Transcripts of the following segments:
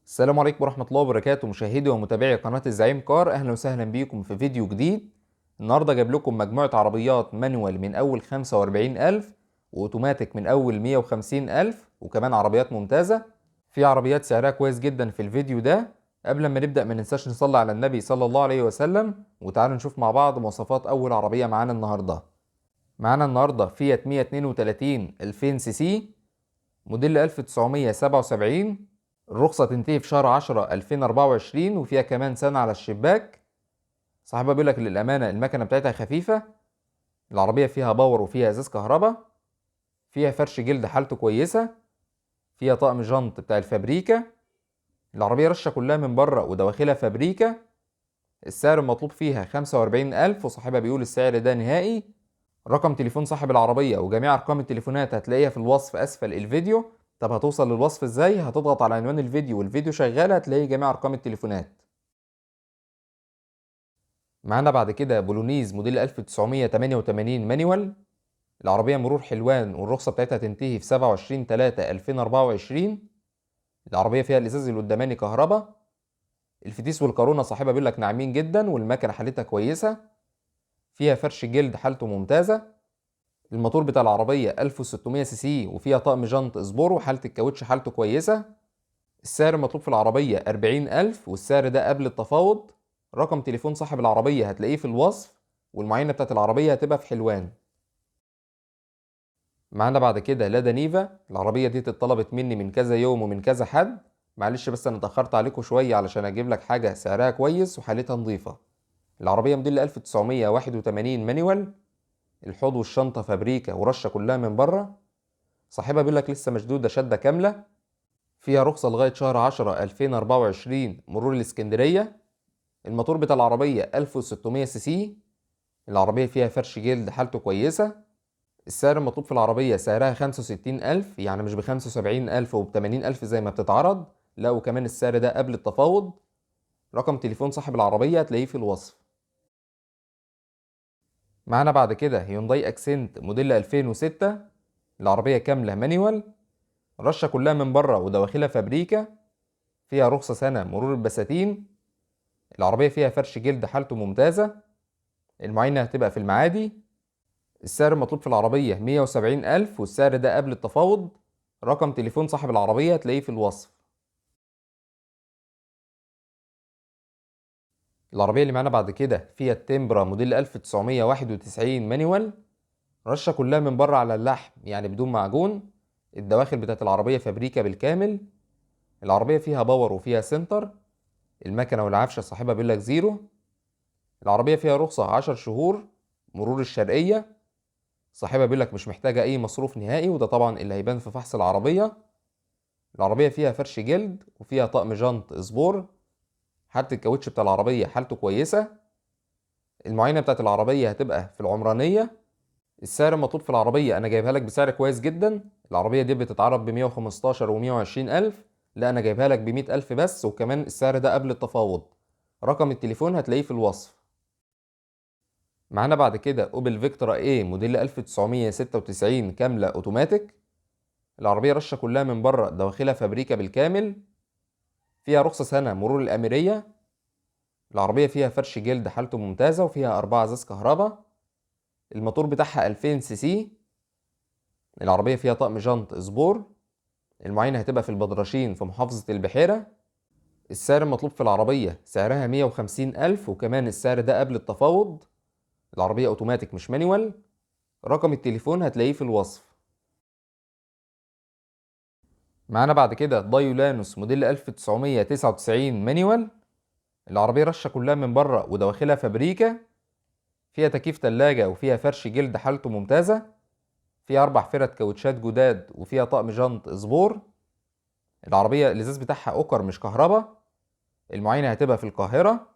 السلام عليكم ورحمة الله وبركاته، مشاهدي ومتابعي قناة الزعيم كار. أهلا وسهلا بيكم في فيديو جديد. النهاردة جايب لكم مجموعة عربيات مانوال من أول 45,000 وأوتوماتيك من أول 150,000، وكمان عربيات ممتازة. في عربيات سعرها كويس جدا في الفيديو ده. قبل ما نبدأ ما ننساش نصلي على النبي صلى الله عليه وسلم، وتعالوا نشوف مع بعض مواصفات أول عربية معانا النهاردة. معانا النهاردة فيات 132 2000 سي سي، موديل 1977. الرخصة تنتهي في شهر 10 2024، وفيها كمان سنة على الشباك. صاحبها بيقول لك للأمانة المكنة بتاعتها خفيفة. العربية فيها باور وفيها إزاز كهرباء، فيها فرش جلد حالته كويسة، فيها طقم جنط بتاع الفابريكا. العربية رشة كلها من بره ودواخلها فابريكا. السعر المطلوب فيها 45,000، وصاحبها بيقول السعر ده نهائي. رقم تليفون صاحب العربية وجميع أرقام التليفونات هتلاقيها في الوصف أسفل الفيديو. طب هتوصل للوصف ازاي؟ هتضغط على عنوان الفيديو والفيديو شغال، هتلاقي جميع أرقام التليفونات. معانا بعد كده بولونيز موديل 1988 مانيوال. العربية مرور حلوان، والرخصة بتاعتها تنتهي في 27/3/2024. العربية فيها الإزاز القداماني كهرباء. الفتيس والكارونا صاحبها بيقول لك ناعمين جدا، والمكنة حالتها كويسة. فيها فرش جلد حالته ممتازة. الموتور بتاع العربية 1600 سي سي، وفيها طقم جنط اسبور، وحالة الكاوتش حالته كويسة. السعر المطلوب في العربية 40,000، والسعر ده قبل التفاوض. رقم تليفون صاحب العربية هتلاقيه في الوصف، والمعاينة بتاعت العربية هتبقى في حلوان. معانا بعد كده لادا نيفا. العربية دي اتطلبت مني من كذا يوم ومن كذا حد. معلش بس انا اتأخرت عليكم شوية علشان اجيب لك حاجة سعرها كويس وحالتها نظيفة. العربية موديل 1981 مانيوال. الحوض والشنطة فابريكا ورشة كلها من بره. صاحبها بيقول لك لسه مشدودة شدة كاملة. فيها رخصة لغاية شهر 10 2024 مرور الإسكندرية. الموتور بتاع العربية 1600 سي سي. العربية فيها فرش جلد حالته كويسة. السعر المطلوب في العربية سعرها 65,000، يعني مش ب75,000 وب80,000 زي ما بتتعرض، لا، وكمان السعر ده قبل التفاوض. رقم تليفون صاحب العربية هتلاقيه في الوصف. معانا بعد كده هيونداي أكسنت موديل 2006. العربية كاملة مانيوال. رشة كلها من بره ودواخلها فابريكا. فيها رخصة سنة مرور البساتين. العربية فيها فرش جلد حالته ممتازة. المعاينة هتبقى في المعادي. السعر المطلوب في العربية 170,000، والسعر ده قبل التفاوض. رقم تليفون صاحب العربية هتلاقيه في الوصف. العربية اللي معانا بعد كده فيها التمبرا موديل 1991 مانيوال. رشة كلها من بره على اللحم، يعني بدون معجون. الدواخل بتاعت العربية فابريكا بالكامل. العربية فيها باور وفيها سنتر. المكنة والعفشة صاحبها بيقول لك زيرو. العربية فيها رخصة 10 شهور مرور الشرقية. صاحبها بيقول لك مش محتاجة أي مصروف نهائي، وده طبعا اللي هيبان في فحص العربية. العربية فيها فرش جلد وفيها طقم جنط سبور. حالة الكاوتش بتاع العربية حالته كويسة. المعاينة بتاعت العربية هتبقى في العمرانية. السعر المطلوب في العربية أنا جايبها لك بسعر كويس جدا. العربية دي بتتعرض ب115 و120,000، لا أنا جايبها لك ب100,000 بس، وكمان السعر ده قبل التفاوض. رقم التليفون هتلاقيه في الوصف. معانا بعد كده أوبل فيكتورا A موديل 1996 كاملة أوتوماتيك. العربية رشة كلها من بره دواخلها فابريكا بالكامل. فيها رخصة سنة مرور الأميرية. العربية فيها فرش جلد حالته ممتازة، وفيها 4 ازاز كهرباء. الموتور بتاعها 2000 سي سي. العربية فيها طقم جنط سبور. المعاينة هتبقى في البدرشين في محافظة البحيرة. السعر المطلوب في العربية سعرها 150,000، وكمان السعر ده قبل التفاوض. العربية أوتوماتيك مش مانيوال. رقم التليفون هتلاقيه في الوصف. معانا بعد كده دايو لانوس موديل 1999 مانيوال. العربية رشة كلها من بره ودواخلها فابريكا. فيها تكييف تلاجة وفيها فرش جلد حالته ممتازة. فيها 4 فرد كاوتشات جداد، وفيها طقم جنط سبور. العربية الإزاز بتاعها أوكر مش كهربا. المعاينة هتبقى في القاهرة.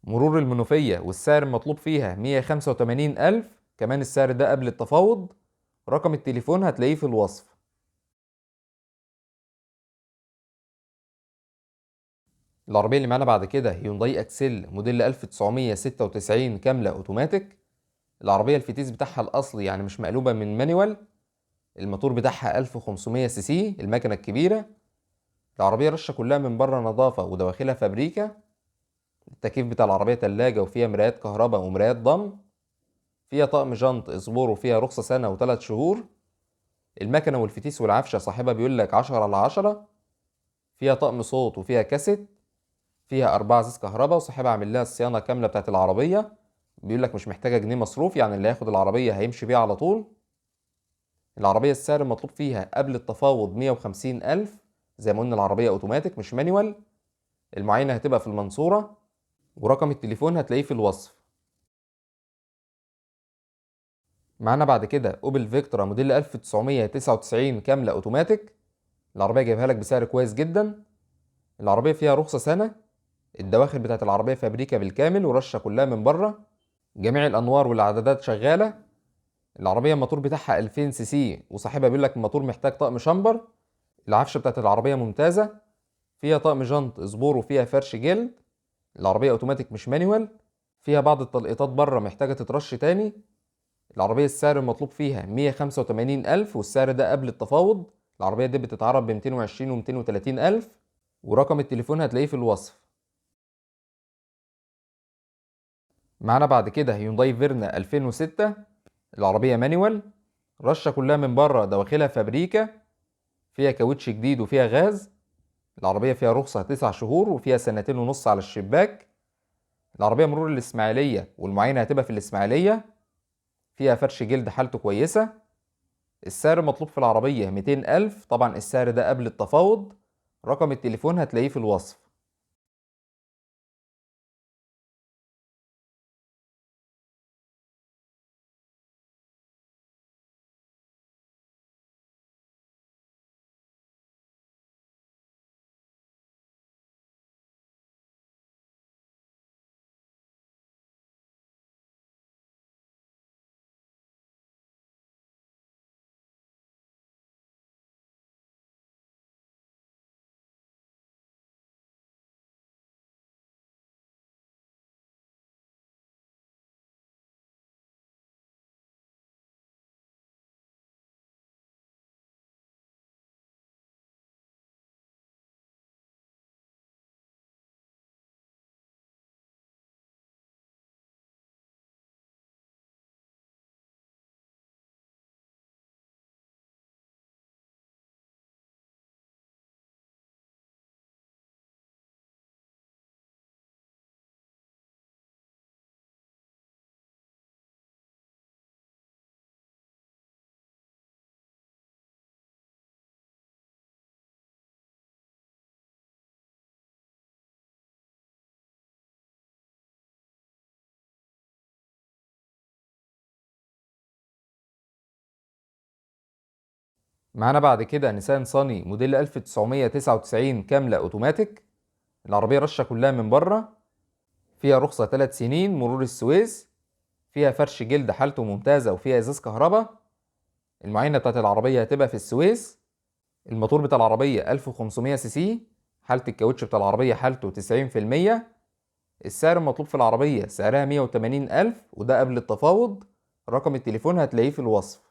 مرور المنوفية، والسعر المطلوب فيها 185,000، كمان السعر ده قبل التفاوض. رقم التليفون هتلاقيه في الوصف. العربية اللي معانا بعد كده هيونداي أكسل موديل 1996 كاملة أوتوماتيك. العربية الفتيس بتاعها الأصلي، يعني مش مقلوبة من مانيوال. الموتور بتاعها 1500 سي سي، المكنة الكبيرة. العربية رشة كلها من بره نظافة ودواخلها فابريكا. التكييف بتاع العربية تلاجة وفيها مرايات كهرباء ومرايات ضم. فيها طقم جنط اصبور وفيها رخصة سنة و3 شهور. المكنة والفتيس والعفشة صاحبها بيقولك 10/10. فيها طقم صوت وفيها كاسيت. فيها 4 ازاز كهرباء وصاحبها عامل لها الصيانة كاملة بتاعت العربية. بيقولك مش محتاجة جنيه مصروف، يعني اللي هياخد العربية هيمشي بيها على طول. العربية السعر المطلوب فيها قبل التفاوض 150,000. زي ما قلنا العربية اوتوماتيك مش مانيوال. المعاينة هتبقى في المنصورة، ورقم التليفون هتلاقيه في الوصف. معانا بعد كده اوبل فيكتورا موديل 1999 كاملة اوتوماتيك. العربية جايبها لك بسعر كويس جدا. العربية فيها رخصة سنة. الدواخل بتاعت العربية فابريكا بالكامل ورشة كلها من بره. جميع الأنوار والعدادات شغالة. العربية الموتور بتاعها 2000 سي سي وصاحبها بيقول لك الموتور محتاج طقم شامبر. العفشة بتاعت العربية ممتازة. فيها طقم جنط اصبور وفيها فرش جلد. العربية اوتوماتيك مش مانيوال. فيها بعض التلقيطات بره محتاجة تترش تاني. العربية السعر المطلوب فيها 185,000 والسعر ده قبل التفاوض. العربية دي بتتعرض ب220 و230,000. ورقم التليفون هتلاقيه في الوصف. معانا بعد كده هيونداي فيرنا 2006. العربية مانيوال. رشة كلها من بره دواخلها فابريكا. فيها كاوتش جديد وفيها غاز. العربية فيها رخصة 9 شهور وفيها 2.5 سنين على الشباك. العربية مرور الإسماعيلية والمعاينة هتبقى في الإسماعيلية. فيها فرش جلد حالته كويسة. السعر المطلوب في العربية 200,000، طبعا السعر ده قبل التفاوض. رقم التليفون هتلاقيه في الوصف. معانا بعد كده نيسان صاني موديل 1999 كاملة اوتوماتيك. العربية رشة كلها من بره. فيها رخصة 3 سنين مرور السويس. فيها فرش جلد حالته ممتازة وفيها ازاز كهرباء. المعاينة بتاعت العربية هتبقى في السويس. الموتور بتاع العربية 1500 سي سي. حالة الكاوتش بتاع العربية حالته 90%. السعر المطلوب في العربية سعرها 180,000 وده قبل التفاوض. رقم التليفون هتلاقيه في الوصف.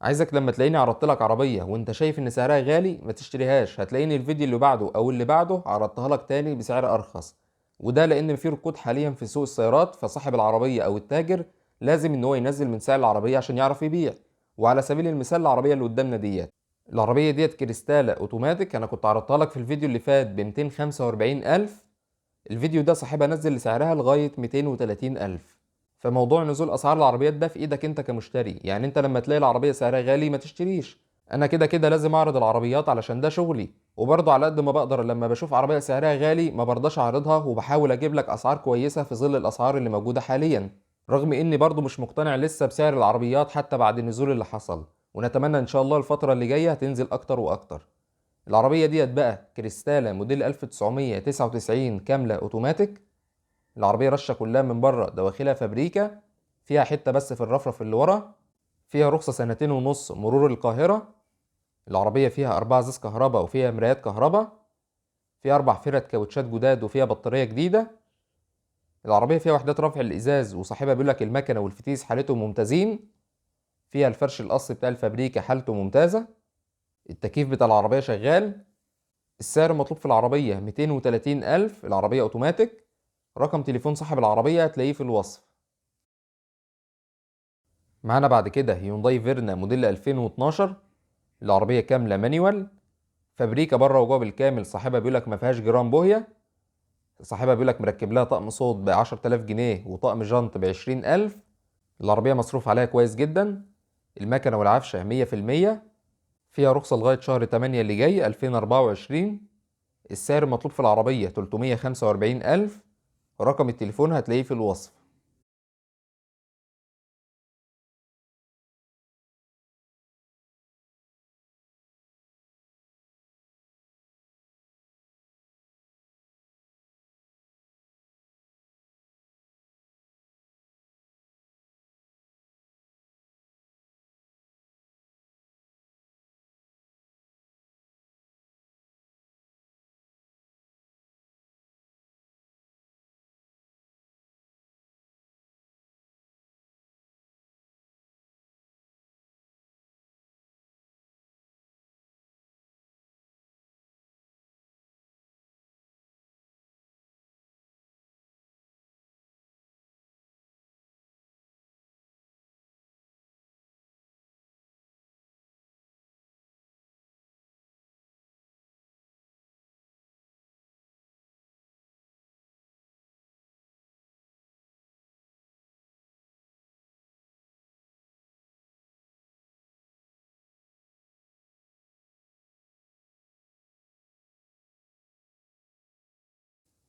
عايزك لما تلاقيني عرضت لك عربية وانت شايف ان سعرها غالي ما تشتريهاش، هتلاقيني الفيديو اللي بعده او اللي بعده عرضتها لك تاني بسعر ارخص. وده لان في ركود حاليا في سوق السيارات، فصاحب العربية او التاجر لازم ان هو ينزل من سعر العربية عشان يعرف يبيع. وعلى سبيل المثال العربية اللي قدامنا ديت، العربية ديت كريستالا اوتوماتيك. انا كنت عرضتها لك في الفيديو اللي فات ب 245,000. الفيديو ده صاحبها نزل لسعرها لغاية 230,000. فموضوع نزول اسعار العربيات ده في ايدك انت كمشتري، يعني انت لما تلاقي العربيه سعرها غالي ما تشتريش. انا كده كده لازم اعرض العربيات علشان ده شغلي، وبرضه على قد ما بقدر لما بشوف عربيه سعرها غالي ما برضاش اعرضها، وبحاول اجيب لك اسعار كويسه في ظل الاسعار اللي موجوده حاليا. رغم اني برضه مش مقتنع لسه بسعر العربيات حتى بعد النزول اللي حصل، ونتمنى ان شاء الله الفتره اللي جايه هتنزل اكتر واكتر. العربيه ديت بقى كريستالا موديل 1999 كامله اوتوماتيك. العربية رشة كلها من بره دواخلها فابريكا. فيها حتة بس في الرفرف اللي ورا. فيها رخصة 2.5 سنين مرور القاهرة. العربية فيها 4 ازاز كهرباء وفيها مرايات كهرباء. فيها 4 فرد كاوتشات جداد وفيها بطارية جديدة. العربية فيها وحدات رفع الإزاز وصاحبها بيقول لك المكنة والفتيس حالتهم ممتازين. فيها الفرش القص بتاع الفابريكا حالته ممتازة. التكييف بتاع العربية شغال. السعر المطلوب في العربية 230,000، العربية أوتوماتيك. رقم تليفون صاحب العربية هتلاقيه في الوصف. معانا بعد كده هيونداي فيرنا موديل 2012، العربية كاملة مانيوال، فابريكا بره وجوه بالكامل. صاحبها بيقولك ما فيهاش جرام بوهية. صاحبها بيقولك مركب لها طقم صوت ب10,000 جنيه وطقم جنط ب20,000. العربية مصروف عليها كويس جدا. المكنة والعفشة 100%. فيها رخصة لغاية شهر 8 اللي جاي 2024. السعر المطلوب في العربية 345,000. رقم التليفون هتلاقيه في الوصف.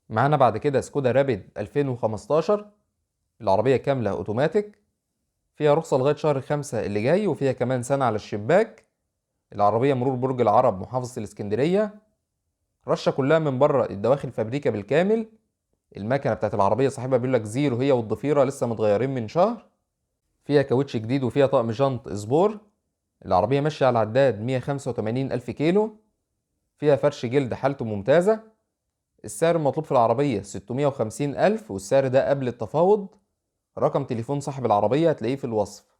معانا بعد كده سكودا رابيد 2015، العربية كاملة اوتوماتيك. فيها رخصة لغاية شهر 5 اللي جاي، وفيها كمان سنة على الشباك. العربية مرور برج العرب محافظة الإسكندرية. رشة كلها من بره، الدواخل فابريكا بالكامل. المكنة بتاعت العربية صاحبها بيقول لك زيرو، هي والضفيرة لسه متغيرين من شهر. فيها كاوتش جديد وفيها طقم جنط سبور. العربية ماشية على العداد 185 ألف كيلو. فيها فرش جلد حالته ممتازة. السعر المطلوب في العربية 650 ألف، والسعر ده قبل التفاوض. رقم تليفون صاحب العربية هتلاقيه في الوصف.